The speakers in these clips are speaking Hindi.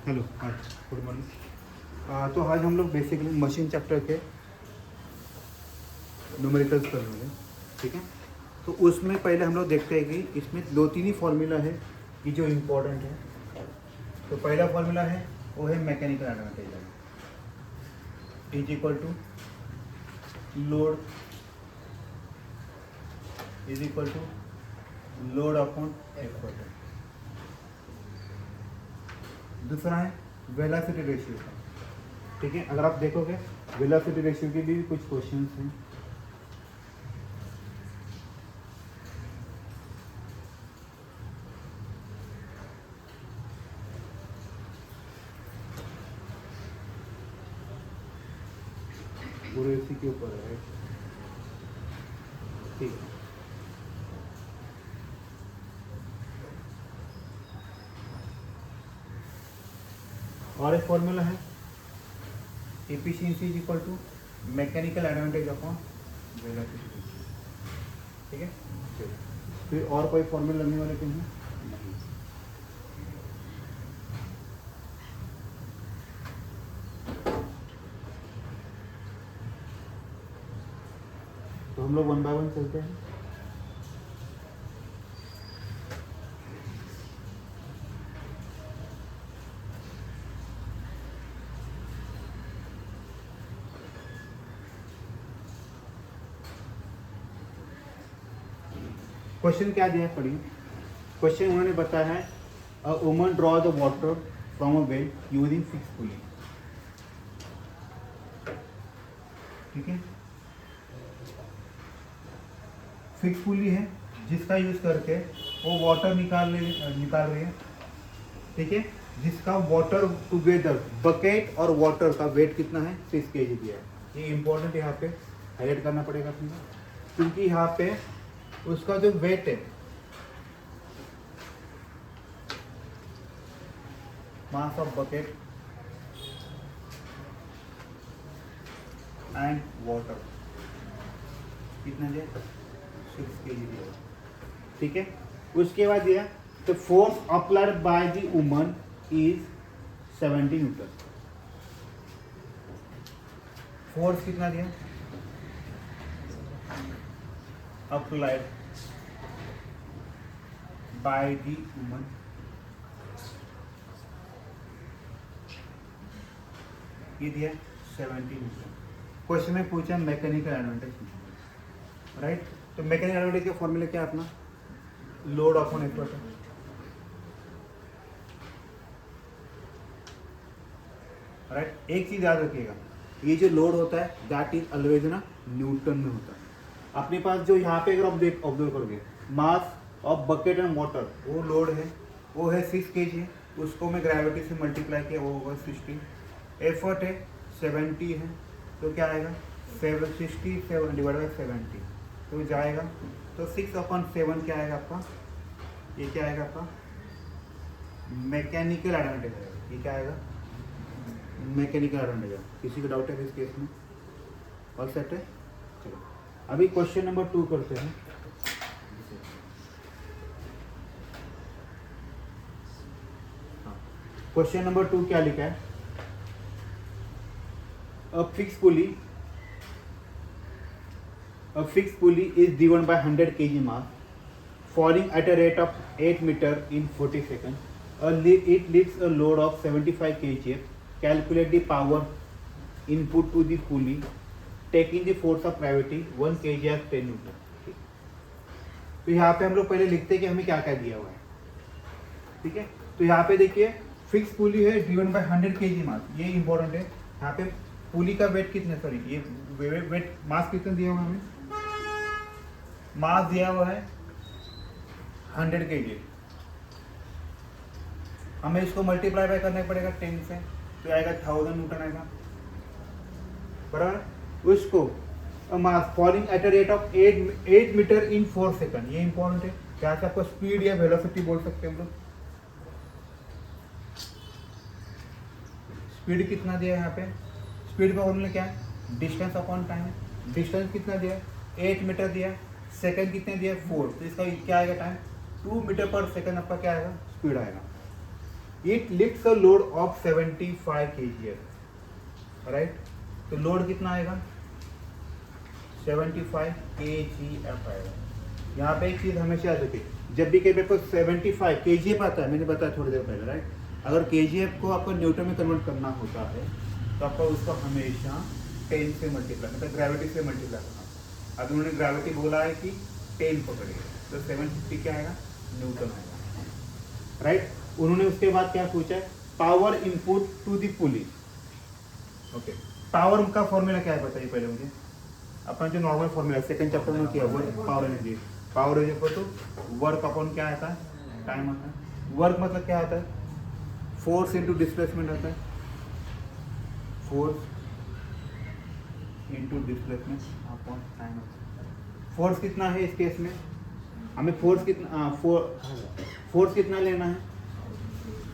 हेलो, हाँ, गुड मॉर्निंग। तो आज हम लोग बेसिकली मशीन चैप्टर के न्यूमेरिकल्स कर रहे हैं, ठीक है। तो उसमें पहले हम लोग देखते हैं कि इसमें दो तीन ही फार्मूला है कि जो इम्पोर्टेंट है। तो पहला फार्मूला है वो है mechanical advantage is equal to load is equal to load upon effort. दूसरा है वेलोसिटी रेशियो का, ठीक है। अगर आप देखोगे वेलोसिटी रेशियो के भी कुछ क्वेश्चंस हैं। पूरे इसी के ऊपर है, ठीक है। और एक फॉर्मूला है efficiency is equal to mechanical advantage upon velocity, ठीक है। चलिए, फिर और कोई फॉर्मूला लगने वाले कहीं नहीं। तो हम लोग वन बाय वन चलते हैं। क्वेश्चन क्या दिया है पढ़िए। क्वेश्चन उन्होंने बताया है a woman draw the water from a well using fix pulley, ठीक है। फिक्स पुली है जिसका यूज करके वो वाटर निकाल रही है, ठीक है। जिसका वाटर टुगेदर बकेट और वाटर का वेट कितना है 6 kg दिया है। ये इंपॉर्टेंट यहाँ पे हाईलाइट करना पड़ेगा अपने, क्योंकि यहाँ पे उसका जो वेट है mass of bucket and water कितना दिया 6 kg दिया, ठीक है। उसके बाद दिया the force applied by the woman is 70 Newton. Force कितना दिया अप्लाइड बाय द वुमन ये दिया 70 न्यूटन। क्वेश्चन में पूछा मैकेनिकल एडवांटेज, राइट। तो मैकेनिकल एडवांटेज का फॉर्मूला क्या है अपना लोड अपॉन एफर्ट है, राइट। एक चीज याद रखिएगा, ये जो लोड होता है दैट इज ऑलवेज ना न्यूटन में होता है। अपने पास जो यहाँ पे अगर आप ऑब्जर्व करोगे mass of bucket and water वो लोड है, वो है 6 kg, उसको मैं ग्रेविटी से मल्टीप्लाई किया वो होगा 60। एफर्ट है 70 है, तो क्या आएगा 67 डिवाइड बाई 70 तो जाएगा। तो 6/7 क्या आएगा आपका, ये क्या आएगा आपका मैकेनिकल एडवांटेज आएगा। ये क्या आएगा मैकेनिकल एडवांटेज। किसी का डाउट है इस केस में? ऑल सेट है। चलो अभी क्वेश्चन नंबर 2 करते हैं। क्वेश्चन नंबर 2 क्या लिखा है, a fixed pulley is driven by 100 kg mass falling at a rate of 8 meter in 40 seconds. It lifts a load of 75 kg. Calculate the power input to the pulley taking the force of gravity 1 kg as 10 Newton. तो यहाँ पे हम लोग पहले लिखते हैं कि हमें क्या क्या दिया हुआ है, ठीक है। तो यहाँ पे देखिए फिक्स पुली है ड्रिवन बाय 100 kg मास, ये इंपॉर्टेंट है। यहाँ पे पुली का वेट कितना, सॉरी ये वेट मास कितना दिया हुआ है हमें, मास दिया हुआ है 100 kg। हमें इसको मल्टीप्लाई बाय करना पड़ेगा 10 से, तो आएगा 1000 न्यूटन आएगा, बराबर। उसको mass falling at a rate of 8 metre in 4 second, ये इंपॉर्टेंट है। क्या से आपको स्पीड या वेलोसिटी बोल सकते हैं हम लोग। स्पीड कितना दिया है यहाँ पे, स्पीड का फॉर्मूला क्या है डिस्टेंस अपॉन टाइम है। डिस्टेंस कितना दिया 8 मीटर दिया, सेकंड कितने दिया 4, तो इसका क्या आएगा टाइम 2 मीटर पर सेकंड आपका क्या आएगा स्पीड आएगा। It lifts a load of 75 kg, right. तो लोड कितना आएगा 75 kgf आएगा। यहाँ पे एक चीज हमेशा याद रखिए, जब भी कहीं पे 75 kgf आता है, मैंने बताया थोड़ी देर पहले, राइट। अगर kgf को आपको न्यूटन में कन्वर्ट करना होता है तो आपको उसको हमेशा 10 से मल्टीप्लाई, मतलब ग्रेविटी से मल्टीप्लाई करना। अब उन्होंने ग्रेविटी बोला है कि 10 पकड़िए, तो 750 क्या आएगा न्यूटन आएगा, राइट। उन्होंने उसके बाद क्या पूछा है, power input to the pulley. Okay, power का फॉर्मूला क्या है बताइए पहले मुझे। अपना जो नॉर्मल फॉर्मूला सेकंड चैप्टर में किया, work power energy, power is equal to work upon क्या आता है, टाइम आता है। वर्क मतलब क्या आता है, फोर्स इनटू डिस्प्लेसमेंट आता है, force into displacement upon time. Force कितना है इस केस में, हमें फोर्स कितना फोर्स कितना लेना है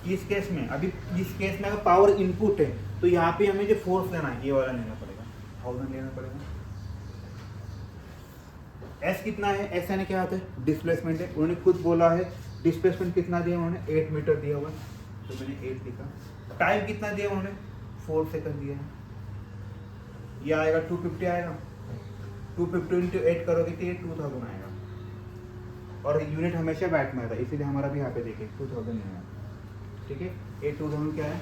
इस केस में। अभी इस केस में अगर पावर इनपुट है तो यहाँ पे हमें जो फोर्स लेना है ये वाला लेना पड़ेगा, 1000 लेना पड़ेगा। एस कितना है, एस यानी क्या आता है डिस्प्लेसमेंट है। उन्होंने खुद बोला है डिस्प्लेसमेंट कितना दिया उन्होंने 8 मीटर दिया हुआ, तो मैंने 8 लिखा। टाइम कितना दिया उन्होंने 4 सेकंड दिया है, ये आएगा 250 आएगा। 250 इंटू 8 करोगे तो ये 2000 आएगा, और यूनिट हमेशा वाट में आता है, इसीलिए हमारा भी यहाँ पे देखिए 2000 नहीं आया, ठीक है। ये 2000 क्या है,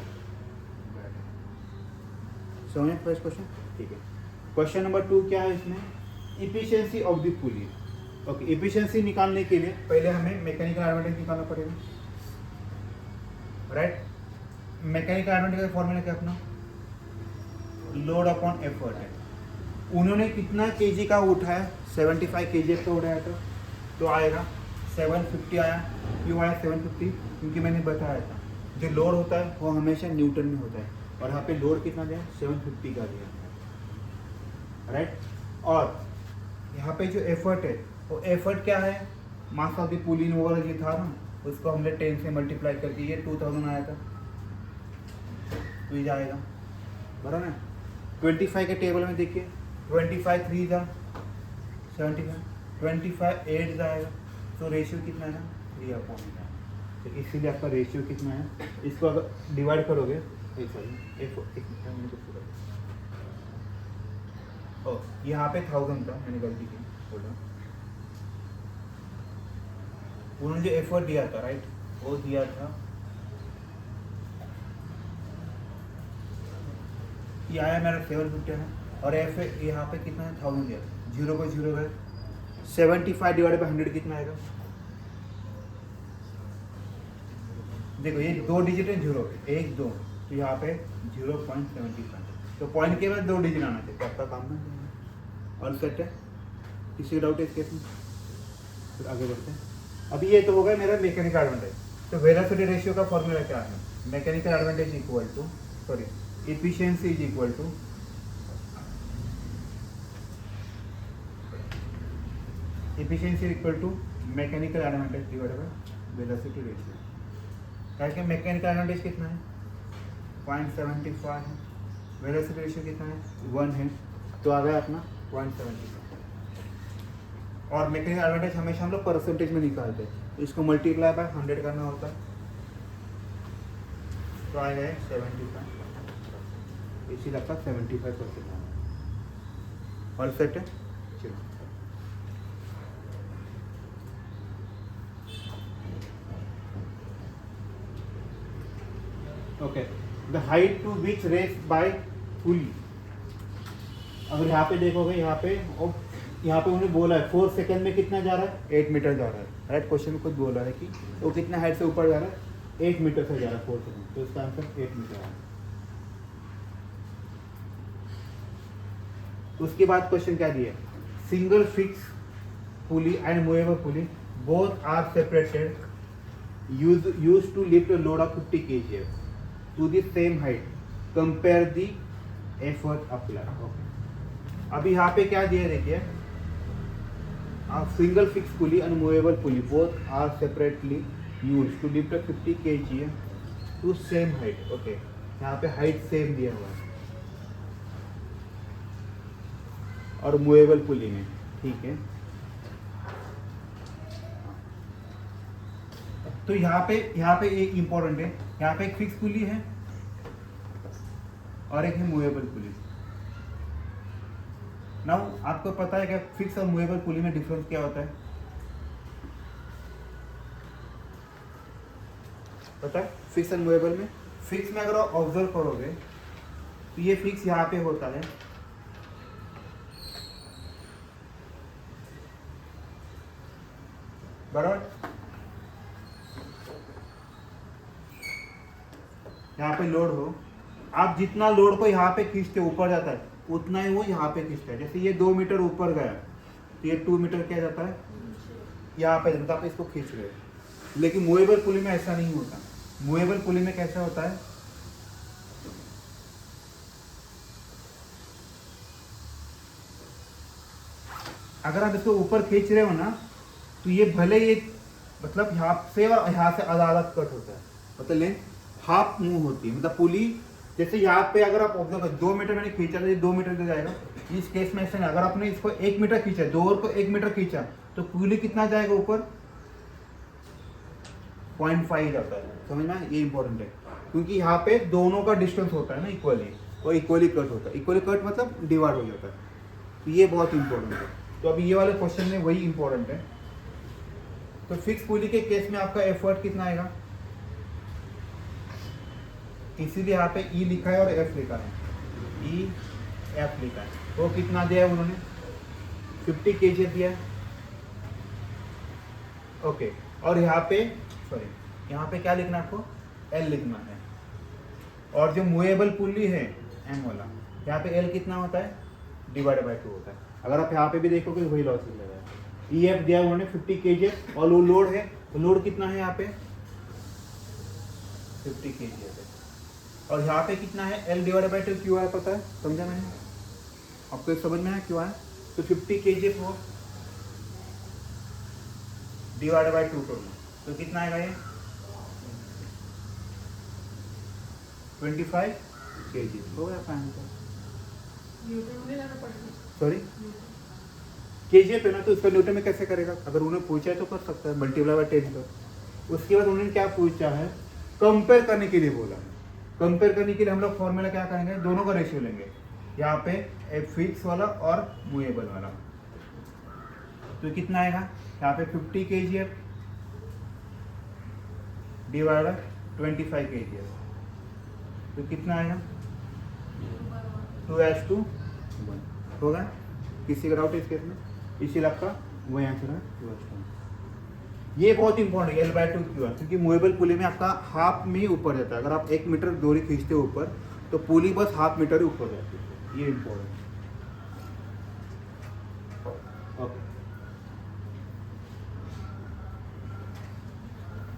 समझे फर्स्ट क्वेश्चन, ठीक है। क्वेश्चन नंबर 2 क्या है इसमें, efficiency of the pulley. Okay, efficiency निकालने के लिए पहले हमें मैकेनिकल एडवांटेज निकालना पड़ेगा, राइट। मैकेनिकल एडवांटेज का फॉर्मूला क्या अपना, लोड अपॉन एफर्ट है। उन्होंने कितना केजी का उठाया, 75 केजी का उठाया था, तो आएगा 750 आया। क्यों आया 750, क्योंकि मैंने बताया था जो लोड होता है वो हमेशा न्यूटन में होता है, और यहाँ पे लोड कितना दिया 750 का दिया, राइट। और यहाँ पे जो एफर्ट है वो एफर्ट क्या है, मास ऑफ द पुलिंग वगैरह जो था ना, उसको हमने 10 से मल्टीप्लाई करके ये 2000 आया था, तो ये जाएगा बराबर है। 25 के टेबल में देखिए 25 3 था 75, 25 8 जाएगा, तो रेशियो कितना है 3/, तो इसीलिए आपका रेशियो कितना है, इसको अगर डिवाइड करोगे यहाँ पे 1000 था, मैंने गलती की बोला। उन्होंने जो एफर्ट दिया था, राइट, वो दिया था, ये आया मेरा 750 है, और एफ यहाँ पे कितना है 1000 दिया, 0 को 0 है, 75 डिवाइड बाई 100 कितना आएगा, देखो ये 2 डिजिट है, 0 1 2, तो यहाँ पे 0.75, तो पॉइंट के बाद 2 डिजिट आना चाहिए, तो आपका काम ना और सेट है। किसी डाउट है इस केस में, फिर आगे बढ़ते हैं। अभी ये तो हो गया मेरा मैकेनिकल एडवांटेज। तो वेलोसिटी रेशियो का फॉर्मूला क्या है, mechanical advantage equal to efficiency is equal to mechanical advantage divided by velocity ratio. क्या मैकेनिकल एडवांटेज कितना है 0.75 है, वेलोसिटी रेशियो कितना है 1 है, तो आ गया अपना 0.75। और मैकेनिकल एडवांटेज हमेशा हम लोग परसेंटेज में निकालते हैं, तो इसको मल्टीप्लाई बाय 100 करना होता है, तो आएगा 75, इसीलिए आपका 75% और सेट है। चलो okay, the height to which raise by pulley. अगर यहाँ पे देखोगे, यहाँ पे उन्हें बोला है 4 सेकंड में कितना जा रहा है 8 मीटर जा रहा है, राइट। क्वेश्चन में खुद बोला है कि वो कितना हाइट से ऊपर जा रहा है 8 मीटर से जा रहा है 4 सेकंड, तो इसका आंसर 8 मीटर है। उसके बाद क्वेश्चन क्या दिया, single fix pulley and movable pulley both are separated used to lift a load of 50 kg to the same height, compare the effort applied. Okay, अभी यहाँ पे क्या दिया देखिए, single fix pulley and movable pulley both are separately used to lift a 50 kg to same height. Okay, यहाँ पे हाइट सेम दिया हुआ है और मूवेबल पुली में, ठीक है। तो यहाँ पे एक इम्पोर्टेंट है, यहाँ पे एक फिक्स पुली है और एक है मूवेबल पुली। नाउ आपको पता है कि फिक्स और मूवेबल पुली में डिफरेंस क्या होता है? पता है फिक्स एंड मूवेबल में? फिक्स में अगर आप ऑब्जर्व करोगे तो ये फिक्स यहाँ पे होता है, बराबर। यहाँ पे लोड हो, आप जितना लोड को यहाँ पे खींचते ऊपर जाता है उतना ही वो यहाँ पे खींचता है। जैसे ये 2 मीटर ऊपर गया तो ये 2 मीटर क्या जाता है यहाँ पे जाता है, आप इसको खींच रहे हो। लेकिन मूवेबल पुली में ऐसा नहीं होता। मूवेबल पुली में कैसा होता है, अगर आप इसको ऊपर खींच रहे हो ना तो ये भले ये मतलब यहाँ से और यहाँ से अलग कट होता है, मतलब लेंथ हाफ मूव होती है। मतलब पुली जैसे यहाँ पे अगर आप ऑब्जर्व करें 2 मीटर मैंने खींचा तो ये 2 मीटर दे जाएगा। इस केस में ऐसा नहीं, अगर आपने इसको 1 मीटर खींचा, 2 और को 1 मीटर खींचा तो पुली कितना जाएगा ऊपर? 0.5 जाता है। समझ में? ये इंपॉर्टेंट है क्योंकि यहाँ पे दोनों का डिस्टेंस होता है ना इक्वली, और इक्वली कट होता है। इक्वली कट मतलब डिवाइड हो जाता है, तो ये बहुत इंपॉर्टेंट है। तो अभी ये वाले क्वेश्चन में वही इंपॉर्टेंट है। तो फिक्स पुली के केस में आपका एफर्ट कितना आएगा? इसीलिए यहाँ पे ई लिखा है और एफ लिखा है, ई एफ लिखा है। वो कितना दिया है उन्होंने? 50 kg दिया है। ओके, और यहाँ पे सॉरी यहाँ पे क्या लिखना है आपको? एल लिखना है। और जो मूवेबल पुली है एम वाला, यहाँ पे एल कितना होता है? डिवाइड बाय 2 होता है। अगर आप यहाँ पे भी देखोगे वही लॉजिक लगा है। ई एफ दिया उन्होंने 50 kg और वो लोड है, तो लोड कितना है यहाँ पे? 50 kg है। और यहाँ पे कितना है? एल डिवाइड बाई 2 क्यों आया पता है? समझा मैंने? आपको एक समझ में आया क्यों आया? तो 50 kg को डिवाइड बाई 2 करूँगा तो कितना आएगा ये? 25 kg हो गया आपका आंसर। सॉरी kg पे ना, तो इसका न्यूटन में कैसे करेगा? अगर उन्होंने पूछा है तो कर सकता है, मल्टीप्लाई बाय 10 कर। उसके बाद उन्होंने क्या पूछा है? कंपेयर करने के लिए बोला। कंपेयर करने के लिए हम लोग फॉर्मूला क्या करेंगे? दोनों का रेशियो लेंगे, यहाँ पे फिक्स वाला और मूवेबल वाला। तो कितना आएगा? यहाँ पे 50 kg डिवाइड 25 kg, तो कितना आएगा? 2:1 होगा। किसी का डाउट इस केस में? इसीलिए आपका वही आंसर है 2:1। ये बहुत इंपॉर्टेंट है L/2 क्यों है? क्योंकि मूवेबल पुली में आपका हाफ में ही ऊपर जाता है। अगर आप 1 मीटर डोरी खींचते हो ऊपर तो पुली बस हाफ मीटर ही ऊपर जाती है। ये इंपॉर्टेंट। ओके,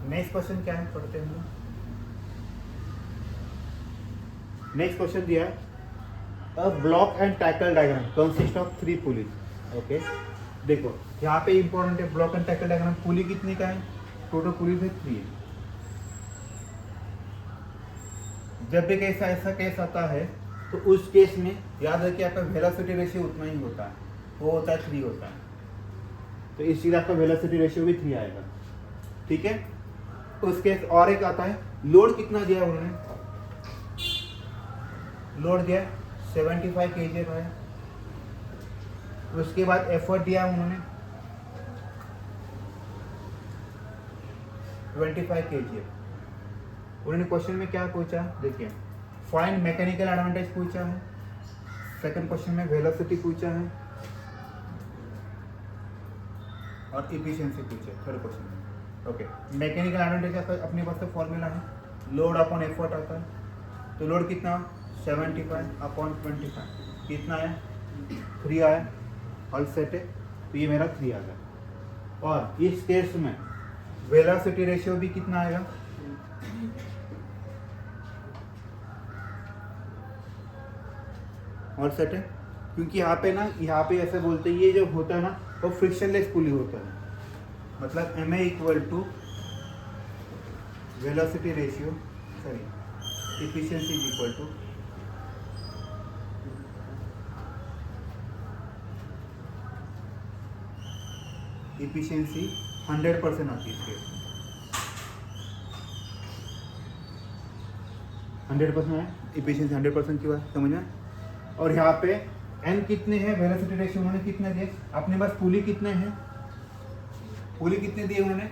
नेक्स्ट क्वेश्चन क्या है पढ़ते हैं। नेक्स्ट क्वेश्चन दिया है a block and tackle diagram consist of 3 pulleys. Okay, देखो यहाँ पे इंपॉर्टेंट है ब्लॉक एंड टैकल डायग्राम। पुली कितने का है? टोटल पुली है 3 है। जब भी ऐसा केस आता है तो उस केस में याद रखिए आपका वेलोसिटी रेशियो उतना ही होता है, वो होता है 3 होता है। तो इसलिए आपका वेलोसिटी रेशियो भी 3 आएगा। ठीक है, उस केस और एक आता है लोड कितना दिया उन्होंने? लोड दिया 75 kg का है। उसके बाद एफर्ट दिया उन्होंने 25 kg। उन्होंने क्वेश्चन में क्या पूछा? देखिए, फाइंड मैकेनिकल एडवांटेज पूछा है, सेकंड क्वेश्चन में वेलोसिटी पूछा है और इफिशिएंसी पूछा है थर्ड क्वेश्चन में। ओके, मैकेनिकल एडवांटेज का अपने पास तो फॉर्मूला है, लोड अपॉन एफर्ट आता है। तो लोड कितना? 75 अपॉन 25 कितना है? 3 आया। ऑल सेट है, तो ये मेरा 3 आ गया। और इस केस में वेलोसिटी रेशियो भी कितना आएगा? और सेट है, क्योंकि यहाँ पे ऐसे बोलते हैं ये जो होता है ना वो फ्रिक्शनलेस पुली होता है। मतलब MA equal to velocity ratio sorry efficiency equal to efficiency 100% आती है इसके। 100% है, इफिशिएंसी 100% क्यों है, समझ में। और यहाँ पे एन कितने हैं, वेलोसिटी रेशियो उन्होंने कितने दिए, अपने पास पुली कितने हैं, पुली कितने दिए उन्होंने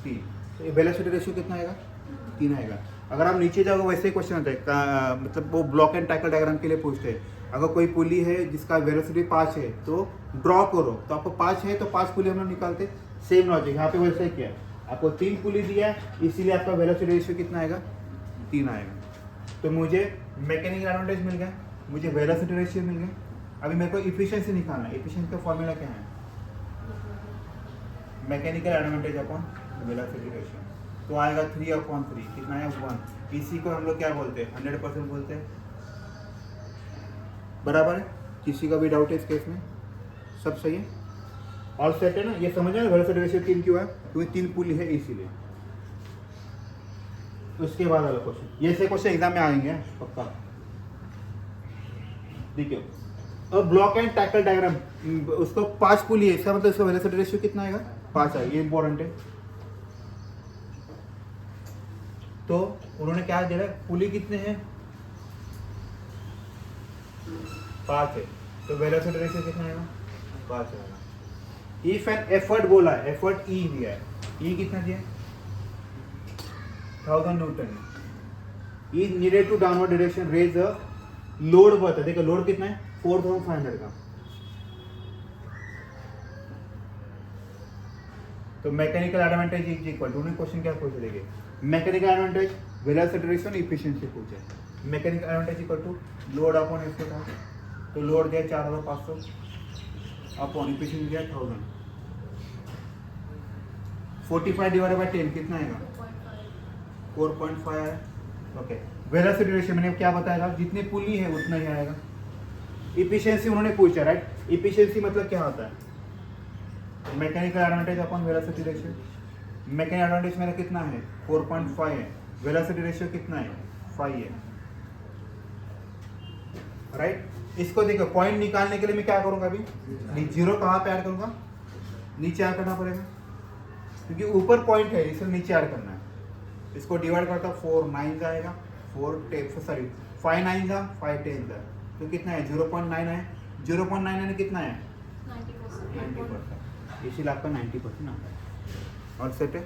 3, तो वेलोसिटी रेशियो कितना आएगा 3 आएगा। अगर आप नीचे जाओगे वैसे ही क्वेश्चन होता है, मतलब वो ब्लॉक एंड टैकल डायग्राम के लिए पूछते हैं। अगर कोई पुली है जिसका वेलोसिटी 5 है तो ड्रॉ करो, तो आपको 5 है तो 5 पुली हम लोग निकालते। सेम लॉजिक यहाँ पे वैसे ही किया, आपको 3 पुली दिया इसीलिए आपका वेलोसिटी रेशियो कितना आएगा 3 आएगा। तो मुझे मैकेनिकल एडवांटेज मिल गया, मुझे वेलोसिटी रेशियो मिल गया। अभी मेरे को इफिशिएंसी निकालना है। इफिशिएंसी का फॉर्मूला क्या है, mechanical advantage upon velocity ratio, तो आएगा 3/3, कितना है 1। इसी को हम लोग क्या बोलते हैं 100% बोलते हैं, बराबर है। किसी का भी डाउट है इस केस में, सब सही है, ऑल सेट है ना। ये समझ में वेलोसिटी रेशियो 3 क्यों है, क्योंकि 3 पुली है इसीलिए। उसके बाद वाला क्वेश्चन, ये से क्वेश्चन एग्जाम में आएंगे पक्का। देखिए अब ब्लॉक एंड टैकल डायग्राम, उसको 5 पुली है, इसका मतलब इसका वेलोसिटी रेशियो कितना आएगा 5 आएगा, ये इंपॉर्टेंट है। तो उन्होंने क्या दे रहा है, पुली कितने हैं 5 है, तो वेलोसिटी रेशियो कितना आएगा 5 आएगा। इफ एन एफर्ट बोला है, एफर्ट ई दिया है, ई कितना दिया 1000 newton, E needed to downward direction raise a load बता, देखो लोड कितना है 4500 का। तो mechanical advantage is equal to, question क्या पूछ देंगे, mechanical advantage velocity ratio efficiency पूछे। Mechanical advantage equal to load upon effort था, तो लोड दिया 4500 अपॉन इफिशिएंसी दिया 1000, 45 डिवाइडेड बाय 10 कितना आएगा 4.5 है। ओके, वेलोसिटी रेशियो मैंने क्या बताया, जितनी पुली है उतना ही आएगा। इफिशिएंसी उन्होंने पूछा, राइट। इफिशिएंसी मतलब क्या होता है, mechanical advantage upon velocity ratio. Mechanical advantage मेरा कितना है 4.5 है, वेलोसिटी रेशियो कितना है 5 है, राइट। इसको देखो पॉइंट निकालने के लिए मैं क्या करूंगा, अभी जीरो कहाँ पे ऐड करूंगा, नीचे ऐड करना पड़ेगा, क्योंकि ऊपर पॉइंट है इसलिए नीचे ऐड करना है। इसको डिवाइड करता 4 9 आएगा, 5 9 जा 5 10 जा, तो कितना है 0.9 है, 0.9 कितना है 90%, इसीलिए आपका 90% आता है। और सेट है,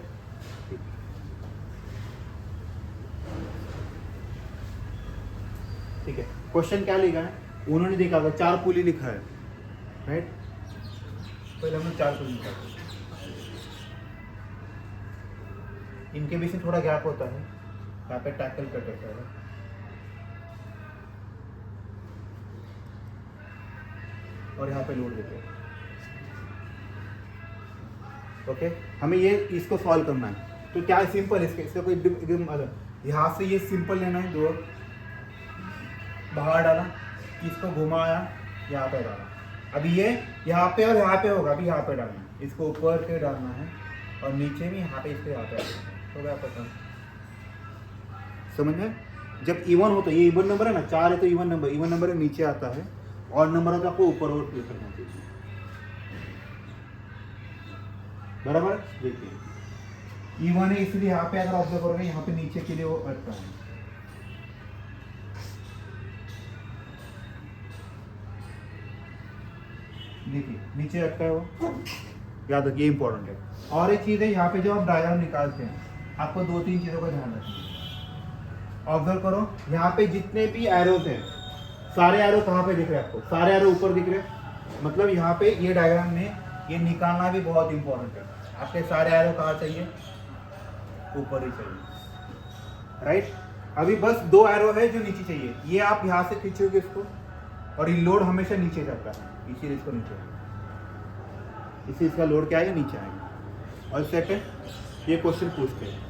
ठीक है। क्वेश्चन क्या लिखा है, उन्होंने देखा अगर 4 पुली लिखा है, राइट, पहले हमने 4 पुली लिखा है, इनके बीच में थोड़ा गैप होता है, यहाँ पे टैकल कट होता है, और यहाँ पे लोड देते हैं। ओके, हमें ये इसको सॉल्व करना है, तो क्या है सिंपल, इसका कोई एकदम अलग, यहाँ से ये सिंपल लेना है, दो बाहर डाला, इसको घुमाया, यहाँ पे डाला, अभी ये यहाँ पे और यहाँ पे होगा, अभी यहाँ पे डालना है, इसको ऊपर के डालना है और नीचे भी यहाँ पे, इसको यहाँ पे तो क्या पता, समझ में। जब इवन हो तो ये इवन नंबर है ना, 4 है तो इवन नंबर है नीचे आता है, और नंबर है तो आपको ऊपर और प्ले करना चाहिए, बराबर। देखिए इवन है इसलिए यहाँ पे अगर ऑब्जर्व करोगे, यहाँ पे नीचे के लिए वो अटका है, देखिए नीचे अटका है वो, याद रखिए इंपॉर्टेंट है। और एक चीज़ है, यहाँ पे जब आप डायग्राम निकालते हैं आपको 2-3 चीज़ों का ध्यान रखना है। ऑब्जर्व करो, यहाँ पे जितने भी एरोज हैं, सारे एरो कहाँ पे दिख रहे हैं आपको, सारे एरो ऊपर दिख रहे हैं, मतलब यहाँ पे ये डायग्राम में ये निकालना भी बहुत इंपॉर्टेंट है। आपके सारे एरो कहाँ चाहिए, ऊपर ही चाहिए, राइट। अभी बस 2 एरो है जो नीचे चाहिए, ये आप यहाँ से खींचोगे इसको, और ये लोड हमेशा नीचे जाता है, इसीलिए इसको नीचे आएगा, इसी इसका लोड क्या आएगा नीचे आएगा। और सेकंड, ये क्वेश्चन पूछते हैं।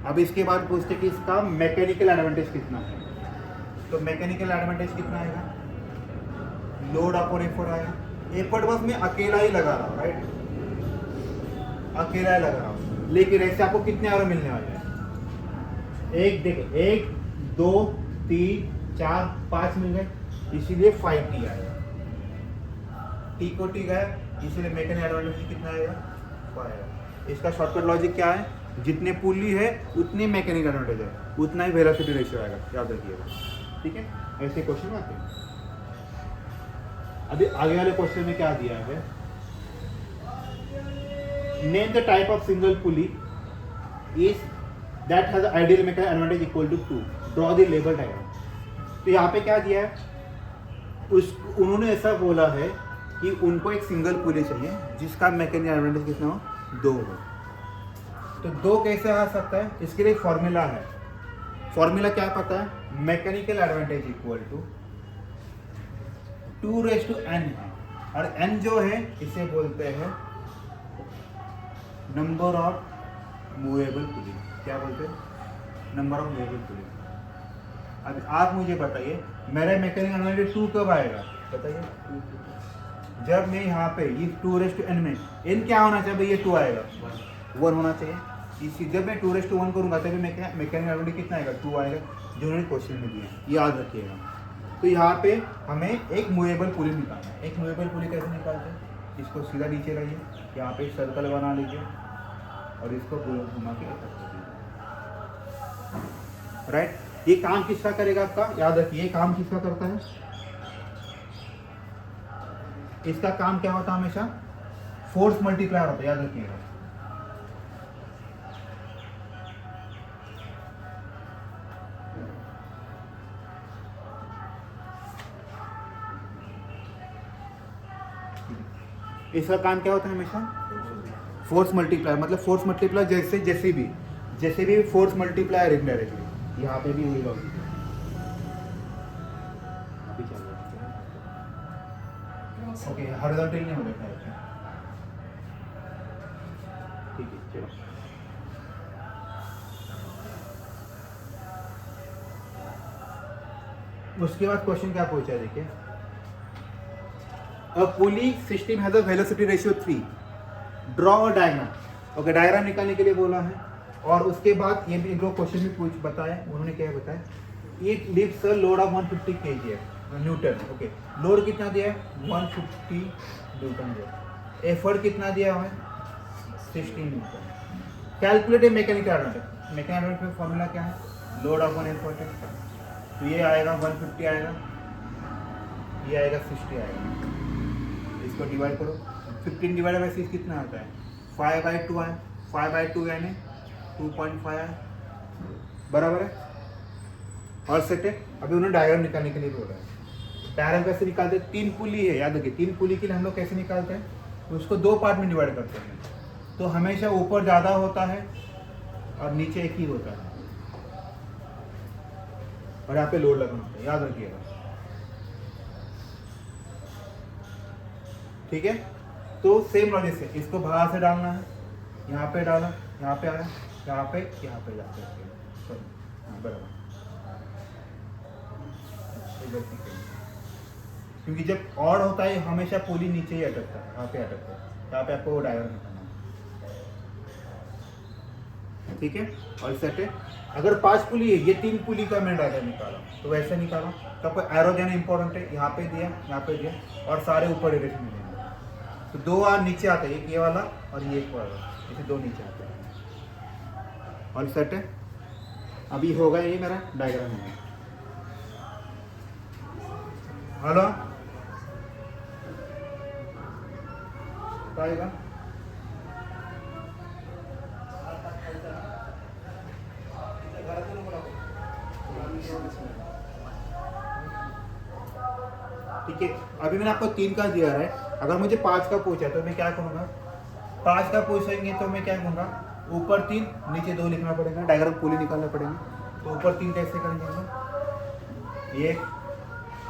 अब इसके बाद पूछते हैं कि इसका मैकेनिकल एडवांटेज कितना है, तो मैकेनिकल एडवांटेज कितना आएगा, लोड अपॉन एफर्ट आएगा। एफर्ट बस मैं अकेला ही लगा रहा हूँ, राइट, अकेला ही लगा रहा हूँ, लेकिन ऐसे आपको कितने एरो मिलने वाले हैं, एक देखो 1 2 3 4 5 मिल गए, इसीलिए 5T आएगा, T को T गया, इसीलिए मैकेनिकल एडवांटेज कितना आएगा 5 आएगा। इसका शॉर्टकट लॉजिक क्या है, जितने पुली है उतनी मैकेनिकल एडवांटेज है, उतना ही वेलोसिटी रेशियो आएगा, याद रखिएगा। ठीक है, ऐसे क्वेश्चन आते हैं। अभी आगे वाले क्वेश्चन में क्या दिया है, name the type of single pulley is that has ideal mechanical advantage equal to 2, draw the label diagram. तो यहाँ पे क्या दिया है, उन्होंने ऐसा बोला है कि उनको एक सिंगल पुली चाहिए जिसका मैकेनिकल एडवांटेज कितना हो, 2 हो। तो 2 कैसे आ सकता है, इसके लिए फॉर्मूला है। फॉर्मूला क्या पता है, mechanical advantage equal to 2n है, और n जो है इसे बोलते हैं नंबर ऑफ मूवेबल पुली। क्या बोलते हैं, नंबर ऑफ मूवेबल पुली। अब आप मुझे बताइए मेरा मैकेनिकल एडवांटेज 2 कब आएगा, बताइए। जब मैं यहाँ पे ये 2n में n क्या होना चाहिए, ये 2 आएगा, 1 होना चाहिए। इसी जब मैं 2:1 करूँगा तभी मैकेनिकल एडवांटेज कितना आएगा, 2 आएगा, जो उन्होंने क्वेश्चन में दिया है, याद रखिएगा। तो यहाँ पे हमें एक मूवेबल पुली निकालना है। एक मूवेबल पुली कैसे निकालते हैं, इसको सीधा नीचे लाइए, यहाँ पे सर्कल बना लीजिए और इसको घुमा के रख दीजिए, राइट। ये काम किसका करेगा आपका, याद रखिए, ये काम किसका करता है, इसका काम क्या होता है, हमेशा फोर्स मल्टीप्लायर होता है, याद रखिएगा। इसका काम क्या होता है, हमेशा फोर्स मल्टीप्लायर, मतलब फोर्स मल्टीप्लायर जैसे भी फोर्स मल्टीप्लायर इनडायरेक्टली, यहाँ पे भी वही लॉजिक है। अभी चल रहा है, ओके, हॉरिजॉन्टल नहीं हो रहा है, ठीक है, चलो। उसके बाद क्वेश्चन क्या पूछा है, देखिए, A pulley system has a velocity ratio 3. Draw a diagram. Okay, diagram निकालने के लिए बोला है। और उसके बाद ये भी इनको क्वेश्चन में पूछ बताया, उन्होंने क्या बताया, it lifts a load of 150 kg Newton. Okay, load कितना दिया है, 150 न्यूटन दिया, एफर्ट कितना दिया है, 16 Newton. Calculate mechanical advantage. Mechanical advantage का फॉर्मूला क्या है, लोड ऑफ 1 एफर्ट है, तो ये आएगा 150 आएगा, ये आएगा 60 आएगा। इसको डिवाइड करो, 15 डिवाइड बाई 6 कितना आता है, 5/2 है, 5/2 यानी 2.5 है, बराबर है। और सेट है। अभी उन्होंने डायग्राम निकालने के लिए बोला है। डायग्राम कैसे निकालते हैं, 3 पुली है, याद रखिए, 3 पुली के लिए हम लोग कैसे निकालते हैं, उसको 2 पार्ट में डिवाइड करते हैं। तो हमेशा ऊपर ज़्यादा होता है और नीचे एक ही होता है, और यहाँ पे लोड लगना होता है, याद रखिएगा, ठीक है। तो सेम लॉजिक से इसको बाहर से डालना है, यहाँ पे डाला, यहाँ पे आया, यहाँ पे जाते हैं, हाँ बराबर। क्योंकि जब ऑड होता है हमेशा पुली नीचे ही अटकता है, यहाँ पे अटकता है, यहाँ पे आपको डायग्राम निकालना है, ठीक है। और सेट है। अगर 5 पुली है, ये 3 पुली का मैंने डायग्राम निकाला, तो वैसे निकाला, तो आपको एरो देना इंपॉर्टेंट है, यहाँ पे दिया, यहाँ पे दिया, और सारे ऊपर डायरेक्शन में देंगे। तो 2 और नीचे आते हैं, एक ये वाला और ये एक वाला, इसे 2 नीचे आते हैं। और सेट है। अभी होगा ये मेरा डायग्राम है। हेलो, आएगा ठीक है। अभी मैंने आपको 3 का दिया है, अगर मुझे 5 का पूछा तो मैं क्या करूँगा, 5 का पूछेंगे तो मैं क्या करूँगा, ऊपर 3 नीचे 2 लिखना पड़ेगा, डायग्राम पुली निकालना पड़ेगा। तो ऊपर 3 कैसे करेंगे, 1,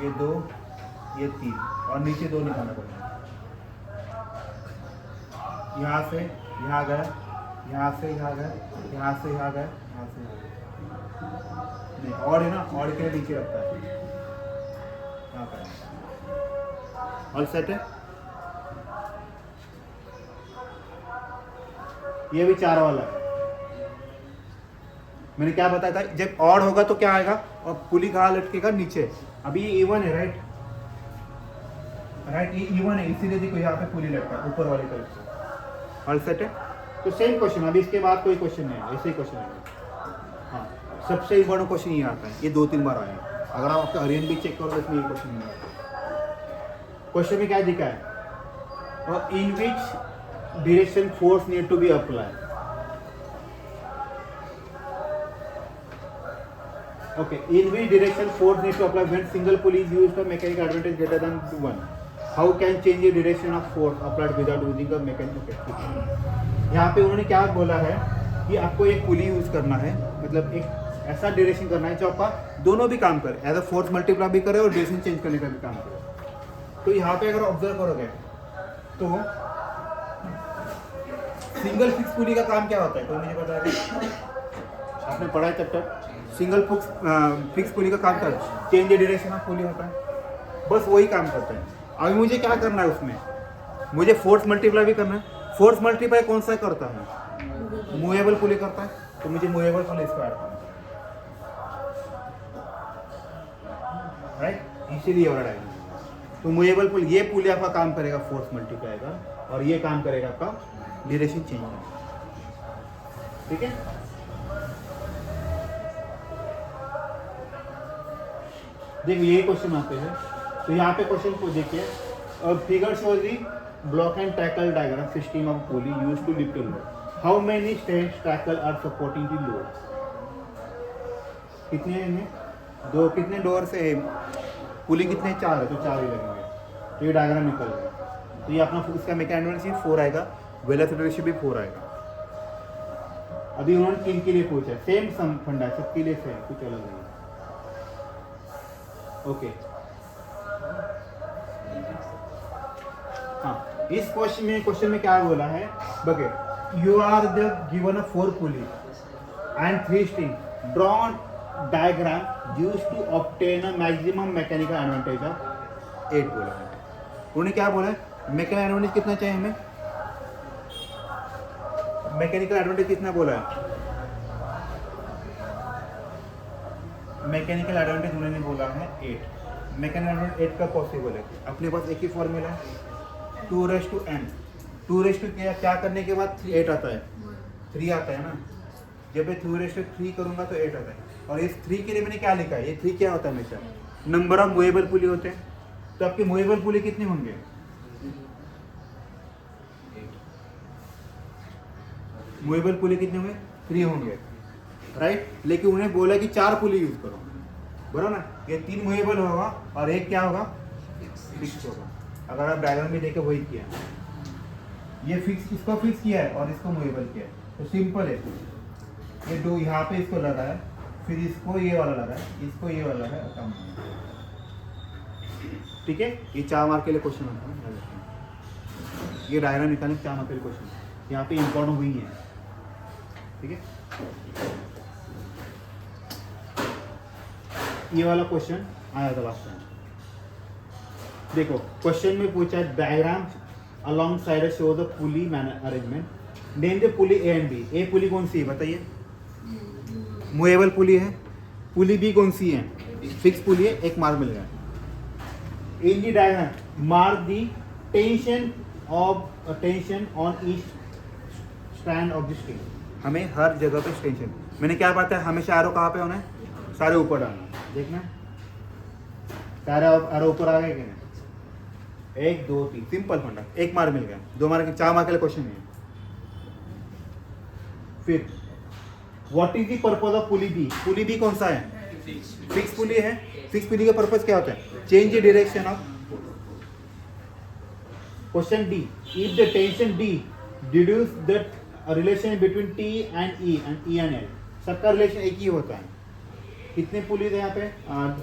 ये 2, ये 3, और नीचे 2 निकालना पड़ेगा। यहाँ से यहाँ गया, यहाँ से यहाँ गया, यहाँ से यहाँ गया, यहाँ से यहाँ गया, नहीं और है ना, और के नीचे रखता है, यहाँ पर ऑल सेट है। ये भी 4 वाला है। मैंने क्या बताया था, जब ऑड होगा तो क्या आएगा, और पुली कहाँ लटकेगा, नीचे। अभी ये इवन है, राइट, ये इवन है, इसीलिए देखो यहाँ पे पुली लटका ऊपर वाली तरफ से। ऑल सेट है। तो सेम क्वेश्चन, अभी इसके बाद कोई क्वेश्चन नहीं है, ऐसे ही क्वेश्चन आएगा। हाँ, सबसे इम्पोर्टेंट क्वेश्चन ये आता है, ये 2-3 बार आया है। अगर आप आपका अरियन भी चेक करो तो इसमें ये क्वेश्चन नहीं आता। क्वेश्चन में क्या दिखा है, और in which direction force need to be apply. Okay, in which direction force needs to apply when single pulley is used for mechanical advantage greater than 1? How can change the direction of force applied without using a mechanical? Okay, यहाँ पे उन्होंने क्या बोला है कि आपको एक पुली यूज करना है, मतलब एक ऐसा डायरेक्शन करना है जो आपका दोनों भी काम करे, एज अ फोर्स मल्टीप्लाई भी करे और डायरेक्शन चेंज करने का भी काम करे। तो यहाँ पे अगर ऑब्जर्व करोगे तो सिंगल फिक्स पुली का काम क्या होता है, तो मुझे बताया, आपने पढ़ा है चैप्टर। सिंगल फिक्स पुली का काम करता है, चेंज डायरेक्शन ऑफ पुली होता है, बस वही काम करता है। अभी मुझे क्या करना है उसमें, मुझे फोर्स मल्टीप्लाई भी करना है। फोर्स मल्टीप्लाई कौन सा करता है, मूवेबल पुली करता है, तो मुझे मूवेबल पुली इसको ऐड करना है, राइट, इसीलिए और आएगा। तो मूवेबल पुली, ये पुली आपका काम करेगा फोर्स मल्टीप्लाई का, और ये काम करेगा आपका डायरेक्शन चेंज का, ठीक है। देखिए ये क्वेश्चन आते हैं, तो यहाँ पे क्वेश्चन को देखिए, figure shows the block and tackle diagram system of pulley used to lift load. How many strands tackle are supporting the load. कितने हैं इनमें, दो, कितने डोर से पुली कितने, 4 है, तो 4 ही लगेंगे। तो ये डायग्राम निकल गया, तो ये अपना इसका मैकेनिज्म 4 आएगा, वेलोसिटी रेशियो भी 4 आएगा। अभी उन्होंने किन के लिए पूछा है, सेम सम फंडा सबके लिए सेम, कुछ अलग नहीं। ओके, हाँ, इस क्वेश्चन में क्या बोला है, बगे you are the given a 4 pulley and 3 string, draw diagram used to obtain a maximum mechanical advantage of 8 बोला है। उन्होंने क्या बोला है, मैकेनिकल एडवांटेज कितना चाहिए हमें, मैकेनिकल एडवांटेज कितना बोला है, मैकेनिकल एडवांटेज उन्होंने बोला है 8। मैकेनिकल एडवांटेज 8 का पॉसिबल है, अपने पास एक ही फॉर्मूला है, 2n। 2 क्या करने के बाद 8 आता है, 3 आता है ना, जब मैं 2 करूंगा तो 8 आता है। और इस 3 के लिए मैंने क्या लिखा है, ये 3 क्या होता है हमेशा, नंबर ऑफ मूवेबल पुली होते हैं। तो आपके मूवेबल पुली कितने होंगे, मूवेबल पुली कितने होंगे, 3 होंगे, राइट। लेकिन उन्हें बोला कि 4 पुली यूज करो, बराबर ना, ये 3 मूवेबल होगा और एक क्या होगा, फिक्स होगा। अगर आप डायग्राम में देखे वही किया, ये फिक्स, इसको फिक्स किया है और इसको मूवेबल किया है, तो सिंपल है। ये 2 यहाँ पे इसको लगा है, फिर इसको ये वाला लगा है, इसको ये वाला है, काम ठीक है। ये 4 मार्क के लिए क्वेश्चन होता है, ये डायग्राम निकालने 4 मार्क के लिए क्वेश्चन, यहाँ पे इम्पोर्टेंट हुई है, ठीक है। ये वाला क्वेश्चन आया था लास्ट टाइम, देखो क्वेश्चन में पूछा है diagram alongside show the pulley arrangement, name the pulley A and B. A pulley कौन सी है बताइए, मूवेबल पुली है। पुली बी कौन सी है, फिक्स पुली है, एक मार्क मिल गया। In the diagram mark the tension on each strand of the string. हमें हर जगह पे टेंशन, मैंने क्या बात है, हमेशा एरो कहाँ पे होना है, सारे ऊपर डालना, देखना सारे एरो ऊपर आ गए क्या, 1 2 3, सिंपल फंडा, 1 मार्क मिल गया। 2 मार्क, 4 मार्क के लिए क्वेश्चन है। फिर what is the purpose of pulley B. Pulley B कौन सा है, फिक्स पुली है। फिक्स पुली का पर्पज क्या होता है, change the direction of. Question D, if the tension D deduce the relation between T and E and L, सबका रिलेशन एक ही होता है। कितने पुलीज है यहाँ पे,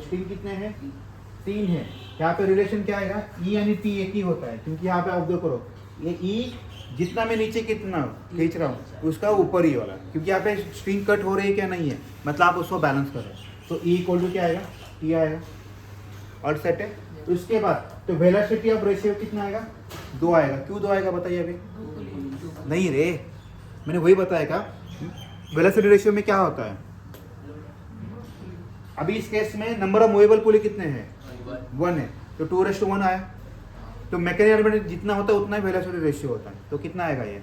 स्ट्रिंग कितने हैं, 3 है। यहाँ पे रिलेशन क्या आएगा, ई यानी टी एक ही होता है, क्योंकि यहाँ पे ऑब्जर्व करो, ये ई जितना मैं नीचे कितना खींच रहा हूँ उसका ऊपर ही वाला, क्योंकि यहाँ पे स्ट्रिंग कट हो रही है क्या नहीं है, मतलब आप उसको बैलेंस कर रहे हो। तो ई इक्वल टू क्या आएगा, टी आएगा, और सेट है। उसके बाद तो वेलोसिटी ऑफ रेशियो कितना आएगा, 2 आएगा। क्यों 2 आएगा बताइए, अभी नहीं रे, मैंने वही बताया क्या, वेलोसिटी रेशियो में क्या होता है। अभी इस केस में नंबर ऑफ मूवेबल पुली कितने हैं, 1 है, तो 2:1 आया। तो मैकेनिकल एडवांटेज जितना होता है उतना ही वेलोसिटी रेशियो होता है, तो कितना आएगा ये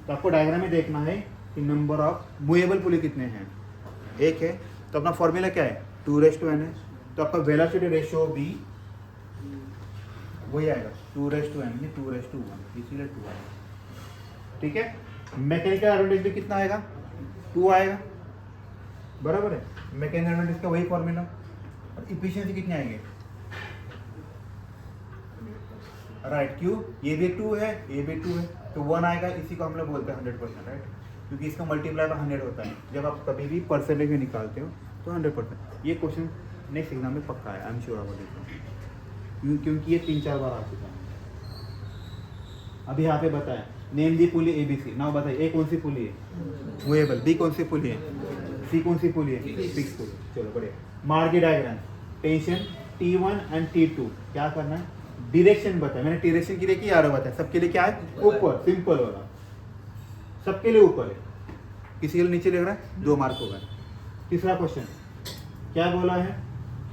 तो आपको डायग्राम में देखना है कि नंबर ऑफ मूवेबल पुली कितने हैं, एक है। तो अपना फॉर्मूला क्या है, 2:n है। तो आपका वेलोसिटी रेशियो भी वही आएगा 2:n, 2:1, इसीलिए 2 आएगा। ठीक है, मैकेनिकल एडवांटेज भी कितना आएगा, 2 आएगा, बराबर है। मैकेनिकल एडवांटेज का वही फॉर्मूला। और इफिशिएंसी कितने आएंगे, राइट, क्यों, ये भी 2 है, ये भी 2 है, तो 1 आएगा। इसी को हम लोग बोलते हैं 100%, राइट, क्योंकि इसका मल्टीप्लाई बाय 100 होता है। जब आप कभी भी परसेंटेज में निकालते हो तो 100%। ये क्वेश्चन नेक्स्ट एग्जाम में पक्का है, I am sure about it, क्योंकि ये 3-4 बार आ चुका है। अभी यहाँ पे बताया name the pulley ABC। Now बताइए, ए कौन सी पुली है, मूवेबल, बी कौन सी पुली है, सी कौन सी पुली है, फिक्स पुली। चलो बढ़िया, mark the diagram, tension T1 and T2, क्या करना है, डायरेक्शन बताया मैंने, डायरेक्शन के लिए क्या आ रहा बताया, सबके लिए क्या है, ऊपर, सिंपल वाला, सबके लिए ऊपर है, किसी के लिए नीचे लिख रहा है, 2 मार्क होगा। तीसरा क्वेश्चन क्या बोला है,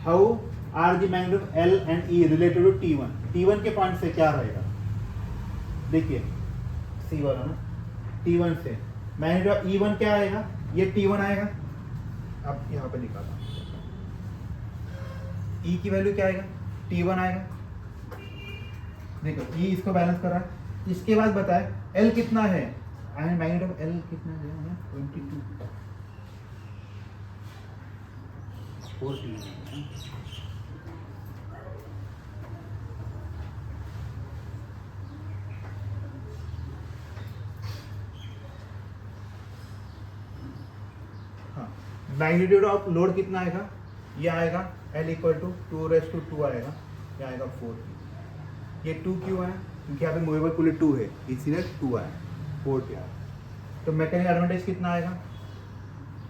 how are the magnitude of L and E related to T1। T1 के पॉइंट से क्या रहेगा, देखिए सी वाला ना, T1 से मैग्नीट्यूड ऑफ E1 क्या आएगा, ये T1 आएगा। अब यहाँ पे निकाला, E की वैल्यू क्या आएगा, T1 आएगा। देखो E इसको बैलेंस कर रहा है। इसके बाद बताए L कितना है, मैग्नीट्यूड ऑफ L कितना है, 22, 14। हाँ, मैग्नीट्यूड ऑफ लोड कितना आएगा, ये आएगा L इक्वल टू 2:2 आएगा, ये आएगा 4। ये 2 क्यों है, क्योंकि यहाँ पे मूवेबल पुली 2 है, इसीलिए 2 आया, 4 क्या है। तो मैकेनिकल एडवांटेज कितना आएगा,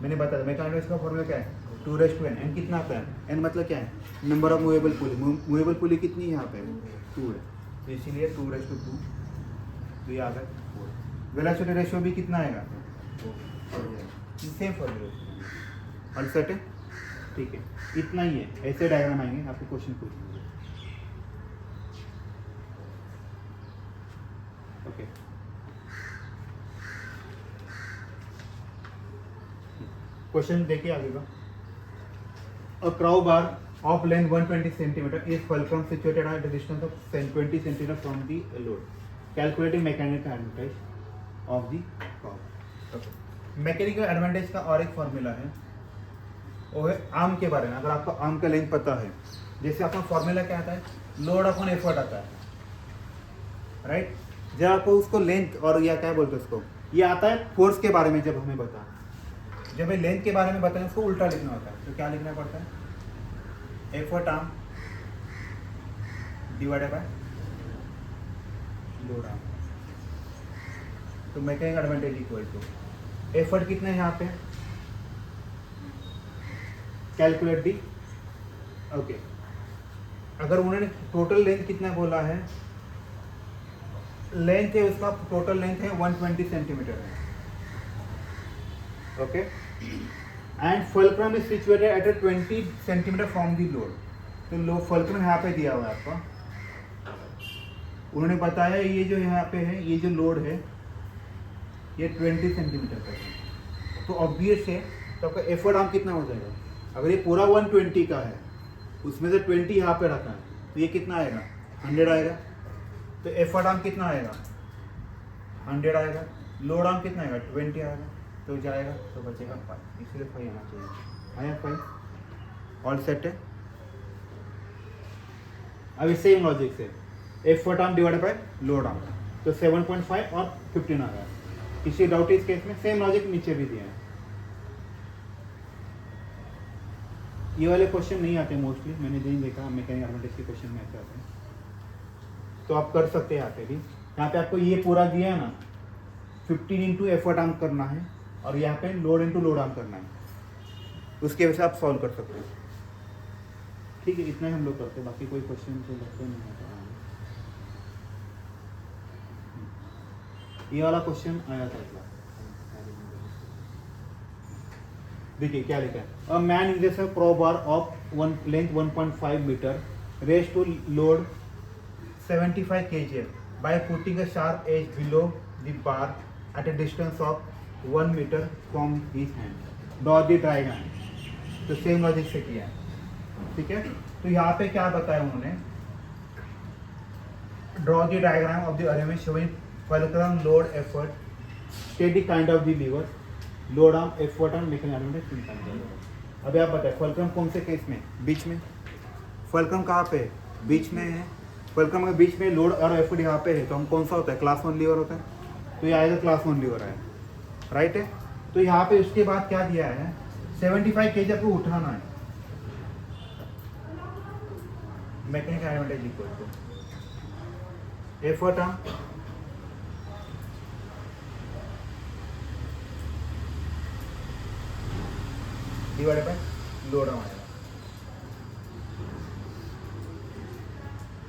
मैंने बताया मैकेनिकल एडवांटेज का फॉर्मूला क्या है, 2:n। n कितना आता है, n मतलब क्या है, number of movable pulley. Movable pulley कितनी है यहाँ पे, 2 है, तो इसीलिए 2:2, तो ये आ गया 4। वेलोसिटी रेशियो भी कितना आएगा, सेम फॉर्मूला, ऑल सेट है, ठीक है, इतना ही है। ऐसे डायग्राम आएंगे, आपको क्वेश्चन पूछेंगे। ओके, क्वेश्चन देखिए आगे का। अ crow bar of length 120 centimeter is fulcrum situated at a distance of 20 centimeter from the load. Calculating mechanical advantage of the curve. Mechanical advantage का और एक फॉर्मूला है, वो है आर्म के बारे में। अगर आपको आर्म का लेंथ पता है, जैसे आपका फॉर्मूला क्या आता है, लोड अपॉन एफर्ट आता है, राइट। जब आपको उसको लेंथ और या क्या बोलते हैं उसको, ये आता है फोर्स के बारे में। जब हमें बता, जब ये लेंथ के बारे में बताएं, उसको उल्टा लिखना होता है। तो क्या लिखना पड़ता है, effort arm divided by load arm. तो mechanical advantage equal to effort कितना है यहाँ पे, कैलकुलेट दी, ओके। अगर उन्होंने टोटल लेंथ कितना बोला है, लेंथ है उसका, टोटल लेंथ है 120 सेंटीमीटर है, okay. And fulcrum is situated at a 20 centimetre from the load. तो लो फुलक्रम यहाँ पे दिया हुआ है आपका, उन्होंने बताया ये जो यहाँ पे है, ये जो लोड है ये 20 सेंटीमीटर का है। तो ऑब्वियस है, तो आपका एफर्ट आर्म कितना हो जाएगा, अगर ये पूरा 120 का है, उसमें से 20 यहाँ पे रखा है, तो ये कितना आएगा, 100 आएगा। तो एफर्ट आर्म कितना आएगा, 100 आएगा। लोड आर्म कितना आएगा, 20 आएगा। तो जाएगा तो बचेगा 5, इसलिए 5 आना चाहिए। आया 5, ऑल सेट है। अब सेम लॉजिक से effort arm divided by load arm, तो 7.5 और 15 आ गया। किसी डाउट इस केस में, सेम लॉजिक नीचे भी दिया है। ये वाले क्वेश्चन नहीं आते मोस्टली, मैंने नहीं देखा मैकेनिकल एडवांटेज के क्वेश्चन में ऐसे आते हैं, तो आप कर सकते हैं यहाँ पे भी। यहाँ पे आपको ये पूरा दिया है ना, 15 इंटू एफर्ट आर्म करना है, और यहाँ पे लोड इंटू लोड आर्म करना है, उसके वजह से आप सॉल्व कर सकते हो। ठीक है, इतना ही हम लोग करते हैं, बाकी कोई क्वेश्चन तो लगते नहीं है। ये वाला क्वेश्चन आया था इतना, देखिए क्या लिखा है, a man uses a crowbar of length 1.5 metre raised to load 75 kg by putting a sharp edge below the bar at a distance of 1 meter from his hand. Draw the diagram. तो सेम लॉजिक से किया है, ठीक है। तो यहाँ पे क्या बताया उन्होंने, draw the diagram of the arrangement showing fulcrum load effort steady kind of the lever load arm effort and mechanism. अभी आप बताएं फुलक्रम कौन से केस में, बीच में, फुलक्रम कहाँ पे है, बीच में है। फुलक्रम के बीच में लोड और एफर्ट यहाँ पे है, तो हम कौन सा होता है, क्लास 1 लीवर होता है, तो ये आएगा क्लास 1 लीवर है, राइट है। तो यहाँ पे उसके बाद क्या दिया है, 75 kg आपको उठाना है। Mechanical advantage equal to effort arm divided by load arm आएगा।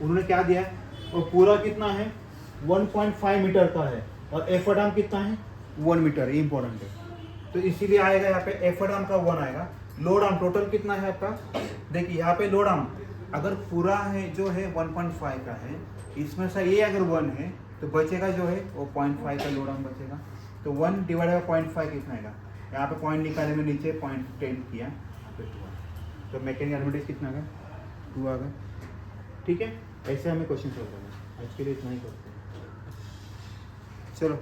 उन्होंने क्या दिया है, और पूरा कितना है 1.5 मीटर का है, और एफर्ट आर्म कितना है 1 मीटर, इंपॉर्टेंट है। तो इसीलिए आएगा यहाँ पे एफर्ट आर्म का 1 आएगा। लोड आर्म टोटल कितना है आपका, देखिए यहाँ पे लोड आर्म अगर पूरा है जो है 1.5 का है, इसमें से ये अगर 1 है तो बचेगा जो है वो 0.5 का लोड आर्म बचेगा। तो 1 डिवाइडेड बाय 0.5 कितना आएगा, यहाँ पे पॉइंट निकालने में नीचे 0.10 किया, यहाँ पे 2। तो मैकेनिकल एडवांटेज कितना आ गया, 2 आ गया, ठीक है। ऐसे हमें क्वेश्चन सॉल्व करना है। आज के लिए इतना ही करते हैं, चलो।